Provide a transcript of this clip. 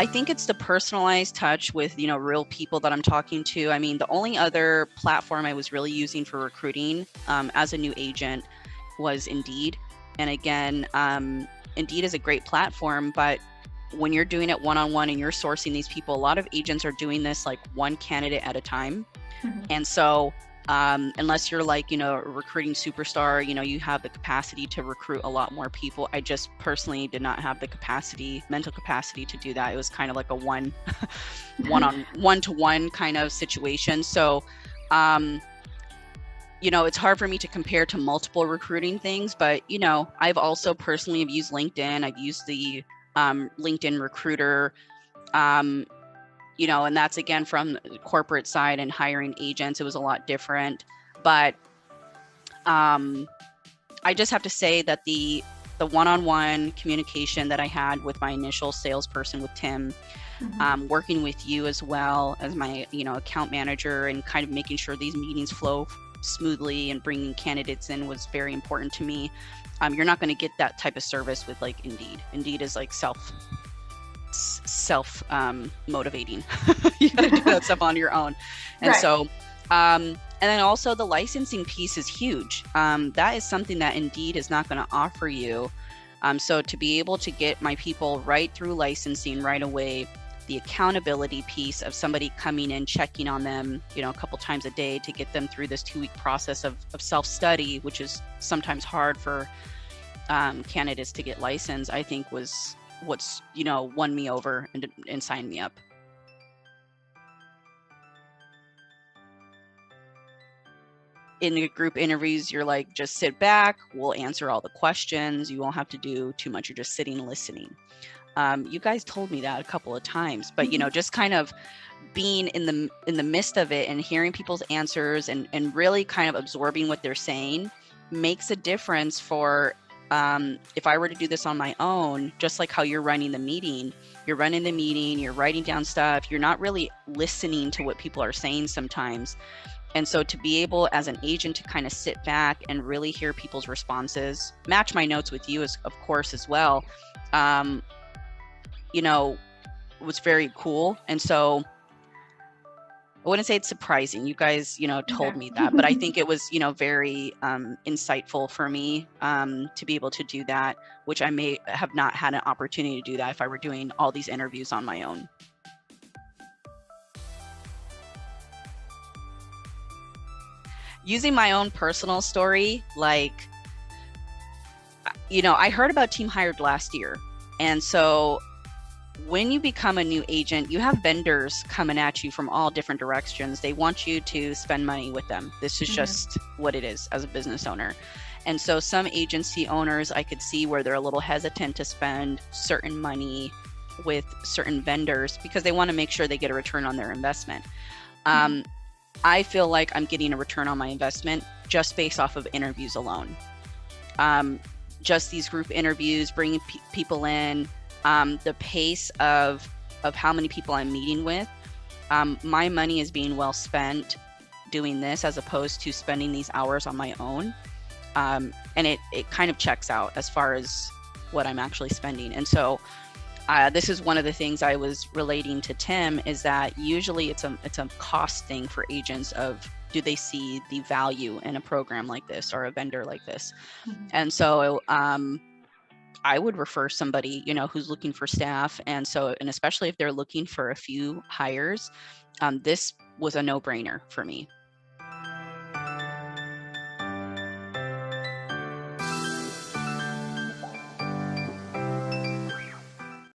I think it's the personalized touch with, real people that I'm talking to. I mean, the only other platform I was really using for recruiting as a new agent was Indeed. And again, Indeed is a great platform, but when you're doing it one-on-one and you're sourcing these people, a lot of agents are doing this like one candidate at a time. And so unless you're like, a recruiting superstar, you have the capacity to recruit a lot more people. I just personally did not have the mental capacity to do that. It was kind of like a one-to-one kind of situation. So, it's hard for me to compare to multiple recruiting things, but, I've also personally have used LinkedIn. I've used the LinkedIn recruiter, and that's again from the corporate side and hiring agents. It was a lot different, but I just have to say that the one-on-one communication that I had with my initial salesperson, with Tim, working with you as well as my, account manager, and kind of making sure these meetings flow smoothly and bringing candidates in was very important to me. You're not going to get that type of service with like Indeed. Indeed is like self motivating. You got to do that stuff on your own. And Right. so, and then also the licensing piece is huge. That is something that Indeed is not going to offer you. So to be able to get my people right through licensing right away, the accountability piece of somebody coming in, checking on them, a couple times a day to get them through this 2-week process of self-study, which is sometimes hard for candidates to get licensed, I think was what's, won me over and signed me up. In the group interviews, you're like, just sit back, we'll answer all the questions. You won't have to do too much. You're just sitting and listening. You guys told me that a couple of times, but just kind of being in the midst of it and hearing people's answers and really kind of absorbing what they're saying makes a difference for if I were to do this on my own, just like how you're running the meeting, you're writing down stuff, you're not really listening to what people are saying sometimes. And so to be able as an agent to kind of sit back and really hear people's responses, match my notes with you, of course, as well, was very cool. And so I wouldn't say it's surprising. You guys, told me that, but I think it was, very insightful for me to be able to do that, which I may have not had an opportunity to do that if I were doing all these interviews on my own. Using my own personal story, like, I heard about Team Hired last year. And so when you become a new agent, you have vendors coming at you from all different directions. They want you to spend money with them. This is just what it is as a business owner. And so some agency owners, I could see where they're a little hesitant to spend certain money with certain vendors because they want to make sure they get a return on their investment. I feel like I'm getting a return on my investment just based off of interviews alone. Just these group interviews, bringing people in, the pace of how many people I'm meeting with, my money is being well spent doing this as opposed to spending these hours on my own. And it kind of checks out as far as what I'm actually spending. And so this is one of the things I was relating to Tim, is that usually it's a cost thing for agents of, do they see the value in a program like this or a vendor like this? And so I would refer somebody, who's looking for staff. And especially if they're looking for a few hires, this was a no-brainer for me.